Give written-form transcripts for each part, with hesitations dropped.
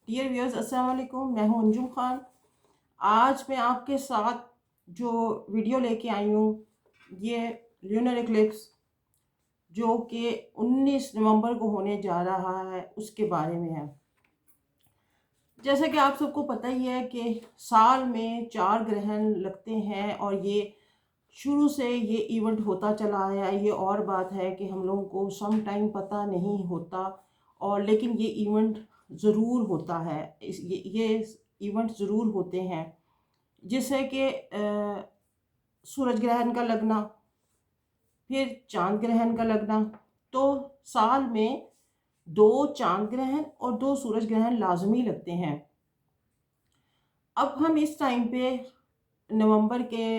Dear viewers, अस्सलाम वालेकुम। मैं हूं अंजुम खान। आज मैं आपके साथ जो वीडियो लेके आई हूँ, ये ल्यूनर इक्लिप्स जो कि 19 नवंबर को होने जा रहा है उसके बारे में है। जैसा कि आप सबको पता ही है कि साल में 4 ग्रहण लगते हैं और ये शुरू से ये इवेंट होता चला आया है। ये और बात है कि हम लोगों को सम टाइम पता नहीं होता, और लेकिन ये इवेंट ज़रूर होता है। ये इवेंट ज़रूर होते हैं, जैसे कि सूरज ग्रहण का लगना, फिर चांद ग्रहण का लगना। तो साल में 2 चांद ग्रहण और 2 सूरज ग्रहण लाजमी लगते हैं। अब हम इस टाइम पे नवंबर के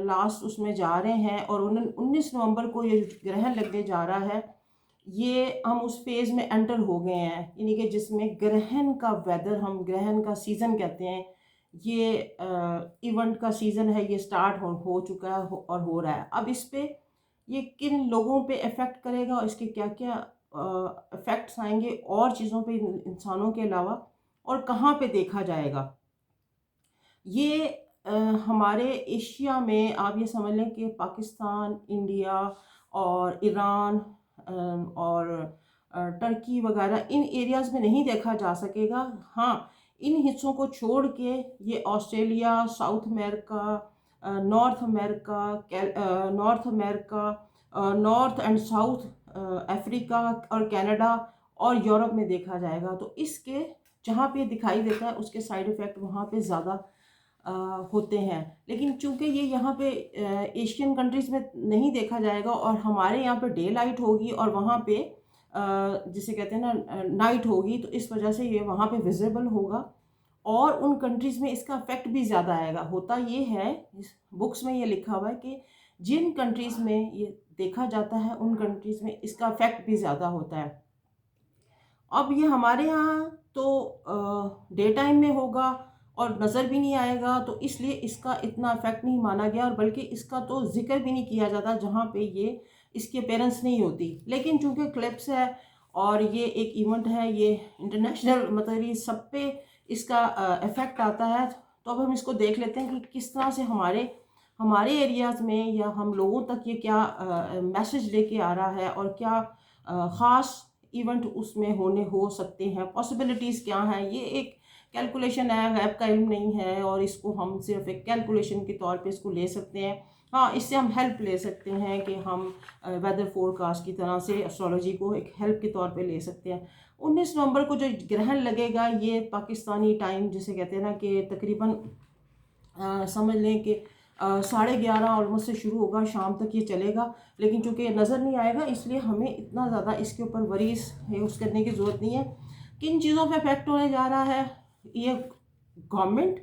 लास्ट उसमें जा रहे हैं और 19 नवंबर को ये ग्रहण लगने जा रहा है। ये हम उस फेज़ में एंटर हो गए हैं, यानी कि जिसमें ग्रहण का वेदर, हम ग्रहण का सीज़न कहते हैं। ये इवेंट का सीज़न है, ये स्टार्ट हो चुका है और हो रहा है। अब इस पे ये किन लोगों पे इफ़ेक्ट करेगा और इसके क्या क्या इफ़ेक्ट्स आएंगे और चीज़ों पे, इंसानों के अलावा, और कहाँ पे देखा जाएगा। ये हमारे एशिया में आप ये समझ लें कि पाकिस्तान, इंडिया और ईरान और टर्की वगैरह इन एरियाज़ में नहीं देखा जा सकेगा। हाँ, इन हिस्सों को छोड़ के ये Australia, south America, north America, north America, north and south Africa और कनाडा और यूरोप में देखा जाएगा। तो इसके जहाँ पे दिखाई देता है उसके साइड इफ़ेक्ट वहाँ पे ज़्यादा होते हैं। लेकिन चूंकि ये यहाँ पे एशियन कंट्रीज़ में नहीं देखा जाएगा और हमारे यहाँ पे डे लाइट होगी और वहाँ पे जिसे कहते हैं ना नाइट होगी, तो इस वजह से ये वहाँ पे विजिबल होगा और उन कंट्रीज़ में इसका इफेक्ट भी ज़्यादा आएगा। होता ये है, इस बुक्स में ये लिखा हुआ है कि जिन कंट्रीज़ में ये देखा जाता है उन कंट्रीज़ में इसका इफेक्ट भी ज़्यादा होता है। अब ये हमारे यहाँ तो डे टाइम में होगा और नज़र भी नहीं आएगा, तो इसलिए इसका इतना इफेक्ट नहीं माना गया, और बल्कि इसका तो जिक्र भी नहीं किया जाता जहाँ पे ये इसकी अपेयरेंस नहीं होती। लेकिन चूंकि क्लिप्स है और ये एक इवेंट है, ये इंटरनेशनल, मतलब ये सब पे इसका इफेक्ट आता है। तो अब हम इसको देख लेते हैं कि किस तरह से हमारे हमारे एरियाज़ में या हम लोगों तक ये क्या मैसेज लेके आ रहा है और क्या ख़ास इवेंट उसमें होने हो सकते हैं, पॉसिबिलिटीज़ क्या हैं। ये एक कैलकुलेशन है, गैप का इल्म नहीं है, और इसको हम सिर्फ एक कैलकुलेशन के तौर पे इसको ले सकते हैं। हाँ, इससे हम हेल्प ले सकते हैं कि हम वेदर फोरकास्ट की तरह से एस्ट्रोलॉजी को एक हेल्प के तौर पे ले सकते हैं। 19 नवंबर को जो ग्रहण लगेगा, ये पाकिस्तानी टाइम जिसे कहते हैं ना कि तकरीबन समझ लें कि 11:30 ऑलमोस्ट से शुरू होगा, शाम तक ये चलेगा। लेकिन चूंकि नज़र नहीं आएगा, इसलिए हमें इतना ज़्यादा इसके ऊपर वरीज यूज़ करने की ज़रूरत नहीं है। किन चीज़ों पे इफेक्ट होने जा रहा है, ये गवर्नमेंट,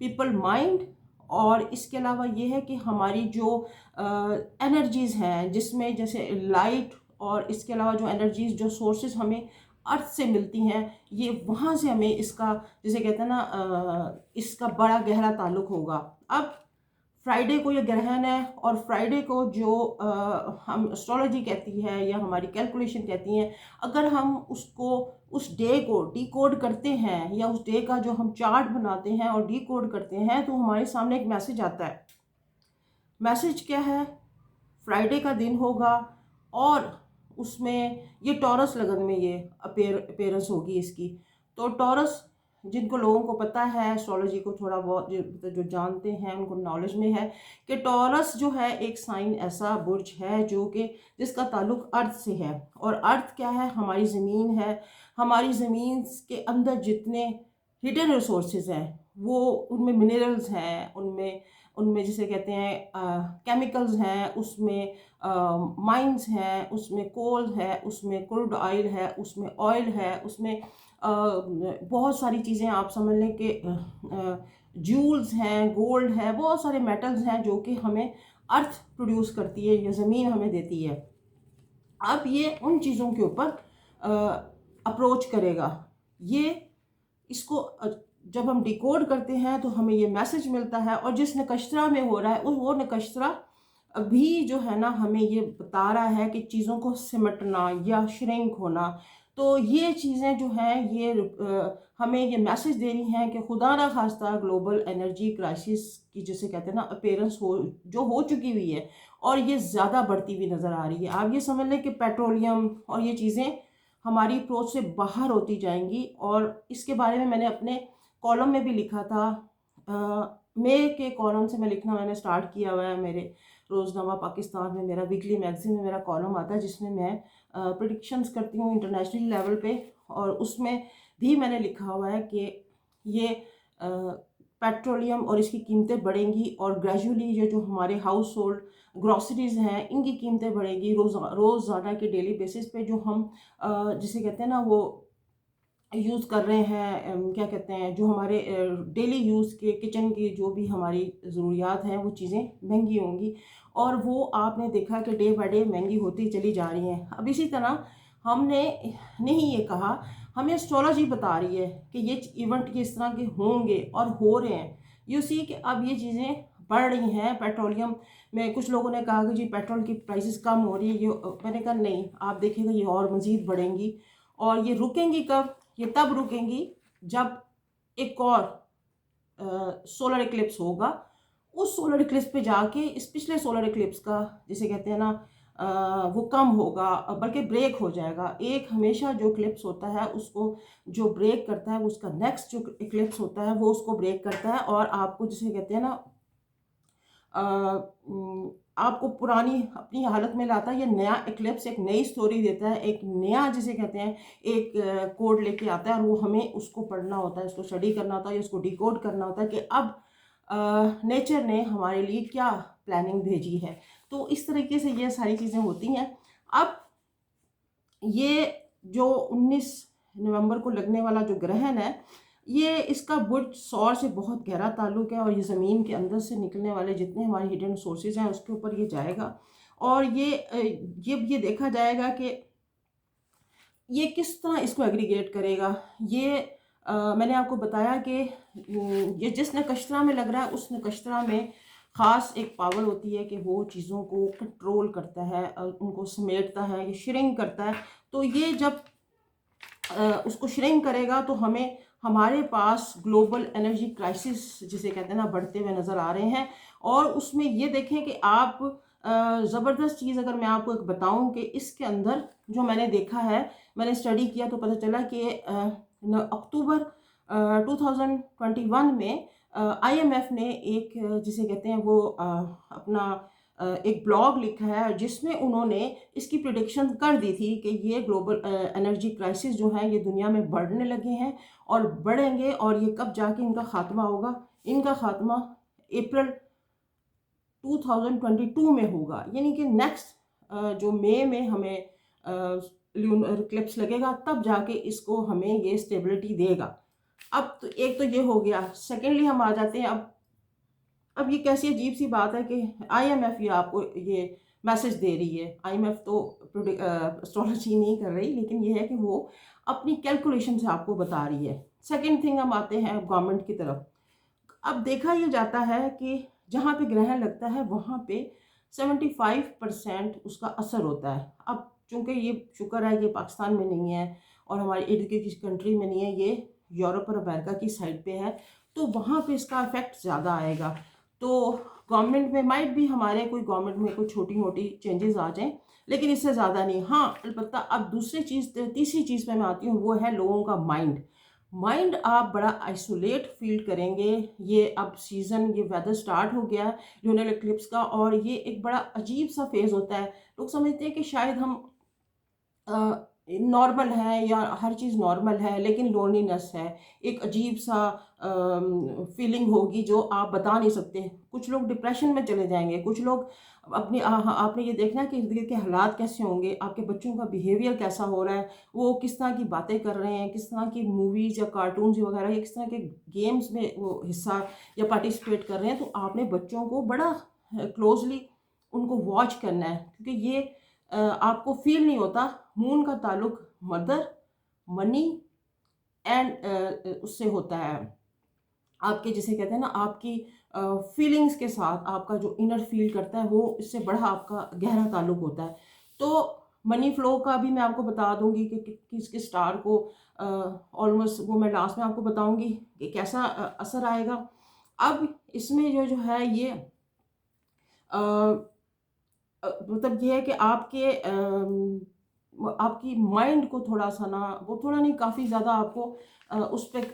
पीपल माइंड, और इसके अलावा ये है कि हमारी जो एनर्जीज़ हैं, जिसमें जैसे लाइट, और इसके अलावा जो एनर्जीज़, जो सोर्सेज हमें अर्थ से मिलती हैं, ये वहाँ से हमें इसका, जिसे कहते हैं ना इसका बड़ा गहरा ताल्लुक होगा। अब फ्राइडे को ये ग्रहण है, और फ्राइडे को जो हम एस्ट्रोलॉजी कहती है या हमारी कैलकुलेशन कहती हैं, अगर हम उसको, उस डे को डिकोड करते हैं या उस डे का जो हम चार्ट बनाते हैं और डिकोड करते हैं, तो हमारे सामने एक मैसेज आता है। मैसेज क्या है? फ्राइडे का दिन होगा और उसमें ये टॉरस लगन में ये अपेयरेंस होगी इसकी। तो टॉरस, जिनको लोगों को पता है एस्ट्रोलॉजी को थोड़ा बहुत, जो जानते हैं उनको नॉलेज में है कि टॉरस जो है एक साइन, ऐसा बुर्ज है जो कि जिसका ताल्लुक अर्थ से है। और अर्थ क्या है? हमारी ज़मीन है। हमारी ज़मीन के अंदर जितने हिडन रिसोर्सेज हैं, वो उनमें मिनरल्स हैं, उनमें उनमें जिसे कहते हैं केमिकल्स हैं, उसमें माइंस हैं, उसमें कोल है, उसमें क्रूड ऑयल है, उसमें ऑयल है, उसमें बहुत सारी चीज़ें आप समझ लें कि जूल्स हैं, गोल्ड है, बहुत सारे मेटल्स हैं जो कि हमें अर्थ प्रोड्यूस करती है, ये ज़मीन हमें देती है। अब ये उन चीज़ों के ऊपर अप्रोच करेगा। ये इसको जब हम डिकोड करते हैं तो हमें ये मैसेज मिलता है, और जिस नक्षत्रा में हो रहा है वो नक्षत्रा भी जो है ना हमें ये बता रहा है कि चीज़ों को सिमटना या श्रिंक होना। तो ये चीज़ें जो हैं ये हमें ये मैसेज दे रही हैं कि खुदा ना खास्ता ग्लोबल एनर्जी क्राइसिस की जिसे कहते हैं ना अपीयरेंस हो चुकी हुई है, और ये ज़्यादा बढ़ती हुई नज़र आ रही है। आप ये समझ लें कि पेट्रोलियम और ये चीज़ें हमारी अप्रोच से बाहर होती जाएंगी। और इसके बारे में मैंने अपने कॉलम में भी लिखा था। मई के कॉलम से मैं लिखना मैंने स्टार्ट किया हुआ है। मेरे रोज़नामा पाकिस्तान में, मेरा वीकली मैगज़ीन में मेरा कॉलम आता है जिसमें मैं प्रिडिक्शंस करती हूँ इंटरनेशनल लेवल पे। और उसमें भी मैंने लिखा हुआ है कि ये पेट्रोलियम और इसकी कीमतें बढ़ेंगी, और ग्रेजुअली ये जो हमारे हाउस होल्ड ग्रॉसरीज़ हैं इनकी कीमतें बढ़ेंगी। रोज़ाना के डेली बेसिस पे जो हम जिसे कहते हैं ना वो यूज़ कर रहे हैं, क्या कहते हैं, जो हमारे डेली यूज़ के किचन की जो भी हमारी ज़रूरियात हैं वो चीज़ें महंगी होंगी। और वो आपने देखा कि डे बाय डे महंगी होती चली जा रही हैं। अब इसी तरह हमने नहीं ये कहा, हमें एस्ट्रोलॉजी बता रही है कि ये इवेंट किस तरह के होंगे और हो रहे हैं। यू सी कि अब ये चीज़ें बढ़ रही हैं। पेट्रोलियम में कुछ लोगों ने कहा कि जी पेट्रोल की प्राइसेस कम हो रही है, ये मैंने कहा नहीं, आप देखेंगे ये और मज़ीद बढ़ेंगी। और ये रुकेंगी कब? ये तब रुकेंगी जब एक और सोलर इक्लिप्स होगा। उस सोलर इक्लिप्स पे जाके इस पिछले सोलर इक्लिप्स का जिसे कहते हैं ना वो कम होगा, बल्कि ब्रेक हो जाएगा। एक हमेशा जो इक्लिप्स होता है उसको जो ब्रेक करता है वो उसका नेक्स्ट जो इक्लिप्स होता है वो उसको ब्रेक करता है, और आपको जिसे कहते हैं ना अ, आपको पुरानी अपनी हालत में लाता है। ये नया इक्लिप्स एक नई स्टोरी देता है, एक नया जिसे कहते हैं एक कोड लेके आता है, और वो हमें उसको पढ़ना होता है, उसको स्टडी करना होता है या उसको डिकोड करना होता है कि अब नेचर ने हमारे लिए क्या प्लानिंग भेजी है। तो इस तरीके से ये सारी चीज़ें होती हैं। अब ये जो 19 नवंबर को लगने वाला जो ग्रहण है, ये इसका बुर्ज सौर से बहुत गहरा ताल्लुक़ है, और ये ज़मीन के अंदर से निकलने वाले जितने हमारे हिडन सोर्सेज हैं उसके ऊपर ये जाएगा। और ये देखा जाएगा कि ये किस तरह इसको एग्रीगेट करेगा। ये मैंने आपको बताया कि ये जिस नक्षत्रा में लग रहा है उस नक्षत्रा में ख़ास एक पावर होती है कि वो चीज़ों को कंट्रोल करता है, उनको समेटता है, ये श्रिंक करता है। तो ये जब उसको श्रिंक करेगा तो हमें हमारे पास ग्लोबल एनर्जी क्राइसिस जिसे कहते हैं ना बढ़ते हुए नज़र आ रहे हैं। और उसमें ये देखें कि आप ज़बरदस्त चीज़ अगर मैं आपको एक बताऊं कि इसके अंदर जो मैंने देखा है, मैंने स्टडी किया तो पता चला कि अक्टूबर 2021 में IMF ने एक जिसे कहते हैं वो अपना एक ब्लॉग लिखा है जिसमें उन्होंने इसकी प्रिडिक्शन कर दी थी कि ये ग्लोबल एनर्जी क्राइसिस जो है ये दुनिया में बढ़ने लगे हैं और बढ़ेंगे, और ये कब जाके इनका ख़ात्मा होगा। इनका ख़ात्मा अप्रैल 2022 में होगा, यानी कि नेक्स्ट जो मई में हमें ल्यूनर इक्लिप्स लगेगा तब जाके इसको हमें ये स्टेबिलिटी देगा। अब तो एक तो ये हो गया। सेकेंडली हम आ जाते हैं अब ये कैसी अजीब सी बात है कि IMF ये आपको ये मैसेज दे रही है। IMF तो एस्ट्रोलॉजी नहीं कर रही, लेकिन ये है कि वो अपनी कैलकुलेशन से आपको बता रही है। सेकंड थिंग हम आते हैं गवर्नमेंट की तरफ। अब देखा ये जाता है कि जहाँ पे ग्रहण लगता है वहाँ पे 75% उसका असर होता है। अब चूँकि ये शुक्र है कि पाकिस्तान में नहीं है और हमारे इर्द गिर्द की कंट्री में नहीं है, ये यूरोप और अमेरिका की साइड पे है, तो वहाँ पे इसका इफेक्ट ज़्यादा आएगा। तो गवर्नमेंट में माइट भी हमारे कोई गवर्नमेंट में कोई छोटी मोटी चेंजेस आ जाएं, लेकिन इससे ज़्यादा नहीं। हाँ अलबत्ता अब दूसरी चीज़ तीसरी चीज़ पे मैं आती हूँ, वो है लोगों का माइंड आप बड़ा आइसोलेट फील करेंगे। ये अब सीज़न ये वेदर स्टार्ट हो गया है लूनर इक्लिप्स का, और ये एक बड़ा अजीब सा फेज़ होता है। लोग समझते हैं कि शायद हम नॉर्मल है या हर चीज़ नॉर्मल है, लेकिन लोनलीनेस है, एक अजीब सा फीलिंग होगी जो आप बता नहीं सकते। कुछ लोग डिप्रेशन में चले जाएंगे, कुछ लोग अपनी आपने ये देखना है कि इर्द गिर्द के हालात कैसे होंगे, आपके बच्चों का बिहेवियर कैसा हो रहा है, वो किस तरह की बातें कर रहे हैं, किस तरह की मूवीज़ या कार्टून्स वगैरह या किस तरह के गेम्स में वो हिस्सा या पार्टिसिपेट कर रहे हैं। तो आपने बच्चों को बड़ा क्लोजली उनको वॉच करना है, क्योंकि ये आपको फील नहीं होता। मून का ताल्लुक मदर, मनी एंड उससे होता है आपके जिसे कहते हैं ना आपकी फीलिंग्स के साथ। आपका जो इनर फील करता है वो इससे बड़ा आपका गहरा ताल्लुक होता है। तो मनी फ्लो का भी मैं आपको बता दूंगी कि किस किस स्टार को ऑलमोस्ट वो मैं लास्ट में आपको बताऊंगी कि कैसा असर आएगा। अब इसमें जो जो है ये मतलब ये है कि आपकी माइंड को थोड़ा सा ना, वो थोड़ा नहीं काफ़ी ज़्यादा आपको उस पर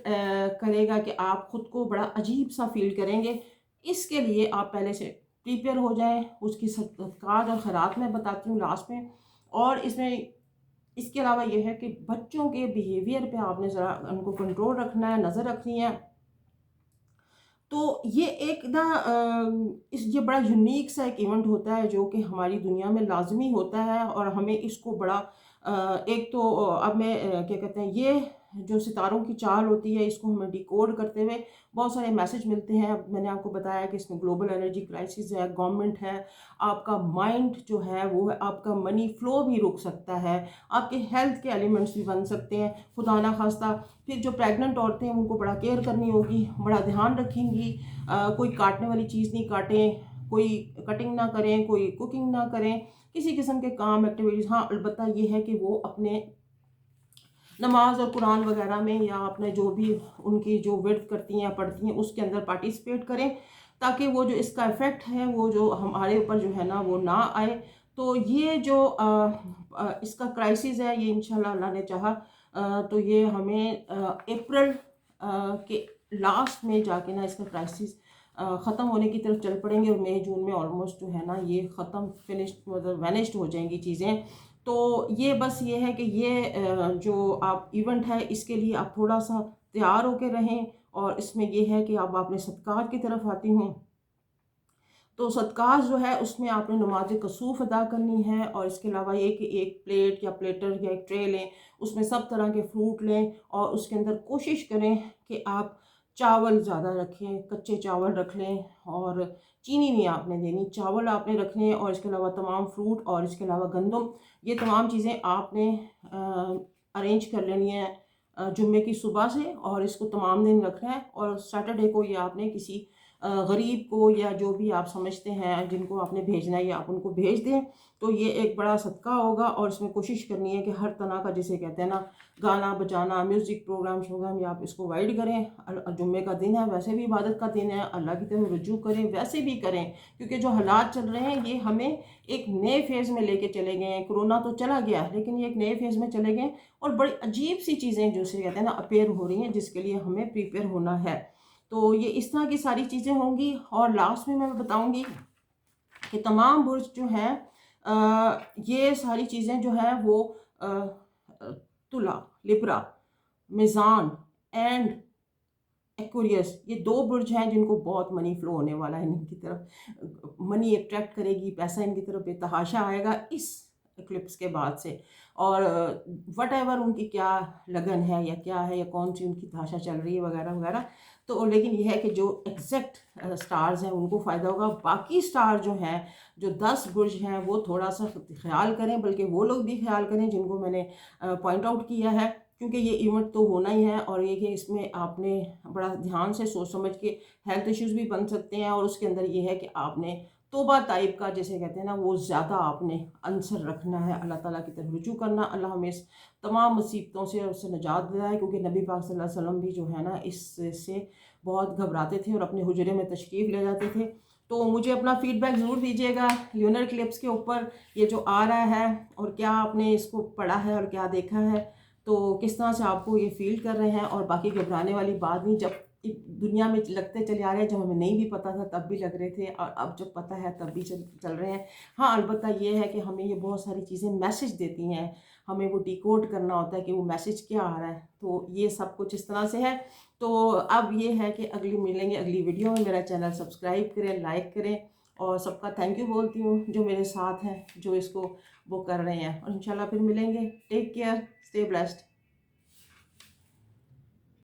करेगा कि आप खुद को बड़ा अजीब सा फील करेंगे। इसके लिए आप पहले से प्रिपेयर हो जाएं। उसकी सदक़ात और खैरात मैं बताती हूँ लास्ट में। और इसमें इसके अलावा ये है कि बच्चों के बिहेवियर पे आपने ज़रा उनको कंट्रोल रखना है, नज़र रखनी है। तो ये एक ना ये बड़ा यूनिक सा एक इवेंट होता है जो कि हमारी दुनिया में लाजमी होता है और हमें इसको बड़ा एक तो अब मैं क्या कहते हैं, ये जो सितारों की चाल होती है इसको हमें डिकोड करते हुए बहुत सारे मैसेज मिलते हैं। अब मैंने आपको बताया कि इसमें ग्लोबल एनर्जी क्राइसिस है, गवर्नमेंट है, आपका माइंड जो है वो है, आपका मनी फ्लो भी रुक सकता है, आपके हेल्थ के एलिमेंट्स भी बन सकते हैं खुदा ना खास्ता। फिर जो प्रेग्नेंट औरतें हैं उनको बड़ा केयर करनी होगी, बड़ा ध्यान रखेंगी, कोई काटने वाली चीज़ नहीं काटें, कोई कटिंग ना करें, कोई कुकिंग ना करें, किसी किस्म के काम एक्टिविटीज़। हाँ अलबत्ता ये है कि वो अपने नमाज और कुरान वगैरह में या अपने जो भी उनकी जो विर्द करती हैं या पढ़ती हैं उसके अंदर पार्टिसिपेट करें, ताकि वो जो इसका इफ़ेक्ट है वो जो हमारे ऊपर जो है ना वो ना आए। तो ये जो इसका क्राइसिस है ये इंशाल्लाह अल्लाह ने चाहा तो ये हमें अप्रैल के लास्ट में जाके ना इसका क्राइसिस ख़त्म होने की तरफ चल पड़ेंगे और मई जून में ऑलमोस्ट जो है ना ये ख़त्म फिनिश मतलब वैनिश्ड हो जाएंगी चीज़ें। तो ये बस ये है कि ये जो आप इवेंट है इसके लिए आप थोड़ा सा तैयार होकर रहें। और इसमें ये है कि अब आपने सदक़ात की तरफ आती हूँ। तो सदक़ात जो है उसमें आपने नमाज कसूफ़ अदा करनी है और इसके अलावा ये कि एक प्लेट या प्लेटर या एक ट्रे लें, उसमें सब तरह के फ्रूट लें और उसके अंदर कोशिश करें कि आप चावल ज़्यादा रखें, कच्चे चावल रख लें और चीनी नहीं आपने देनी, चावल आपने रखने हैं। और इसके अलावा तमाम फ्रूट और इसके अलावा गंदम, ये तमाम चीज़ें आपने अरेंज कर लेनी है जुम्मे की सुबह से और इसको तमाम दिन रखना है। और सैटरडे को ये आपने किसी गरीब को या जो भी आप समझते हैं जिनको आपने भेजना है या आप उनको भेज दें। तो ये एक बड़ा सदका होगा और इसमें कोशिश करनी है कि हर तरह का जिसे कहते हैं ना गाना बजाना, म्यूज़िक प्रोग्राम शोग्राम या आप इसको अवॉइड करें। जुम्मे का दिन है, वैसे भी इबादत का दिन है, अल्लाह की तरफ रुजू करें, वैसे भी करें क्योंकि जो हालात चल रहे हैं ये हमें एक नए फेज़ में लेके चले गए हैं। कोरोना तो चला गया लेकिन ये एक नए फेज़ में चले गए और बड़ी अजीब सी चीज़ें जो से कहते हैं ना अपेयर हो रही हैं जिसके लिए हमें प्रिपेयर होना है। तो ये इस तरह की सारी चीज़ें होंगी और लास्ट में मैं बताऊंगी कि तमाम बुर्ज जो हैं ये सारी चीज़ें जो है वो तुला, लिब्रा, मिज़ान एंड एक्वेरियस, ये 2 बुर्ज हैं जिनको बहुत मनी फ्लो होने वाला है इनकी तरफ, मनी अट्रैक्ट करेगी, पैसा इनकी तरफ बेतहाशा आएगा इस इक्लिप्स के बाद से। और वट एवर उनकी क्या लगन है या क्या है या कौन सी उनकी भाषा चल रही है वगैरह वगैरह। तो लेकिन यह है कि जो एग्जैक्ट स्टार्स हैं उनको फ़ायदा होगा। बाकी स्टार जो हैं, जो 10 बुर्ज हैं वो थोड़ा सा ख्याल करें, बल्कि वो लोग भी ख्याल करें जिनको मैंने पॉइंट आउट किया है, क्योंकि ये इवेंट तो होना ही है और ये कि इसमें आपने बड़ा ध्यान से सोच समझ के, हेल्थ इश्यूज़ भी बन सकते हैं और उसके अंदर ये है कि आपने तौबा टाइप का जिसे कहते हैं ना वो ज़्यादा आपने आंसर रखना है, अल्लाह ताला की तरफ रुजू करना। अल्लाह हमें इस तमाम मुसीबतों से और उससे निजात दिलाए, क्योंकि नबी पाक सल्लल्लाहु अलैहि वसल्लम भी जो है ना इससे बहुत घबराते थे और अपने हुजरे में तशरीफ़ ले जाते थे। तो मुझे अपना फ़ीडबैक ज़रूर दीजिएगा ल्यूनर इक्लिप्स के ऊपर, ये जो आ रहा है और क्या आपने इसको पढ़ा है और क्या देखा है, तो किस तरह से आपको ये फ़ील कर रहे हैं। और बाकी घबराने वाली बात नहीं, जब दुनिया में लगते चले आ रहे हैं, जब हमें नहीं भी पता था तब भी लग रहे थे और अब जब पता है तब भी चल रहे हैं। हाँ अलबत्ता ये है कि हमें ये बहुत सारी चीज़ें मैसेज देती हैं, हमें वो डिकोड करना होता है कि वो मैसेज क्या आ रहा है। तो ये सब कुछ इस तरह से है। तो अब ये है कि अगली मिलेंगे अगली वीडियो में। मेरा चैनल सब्सक्राइब करें, लाइक करें और सबका थैंक यू बोलती हूँ जो मेरे साथ हैं, जो इसको वो कर रहे हैं। और इंशाल्लाह फिर मिलेंगे। Take care, stay blessed.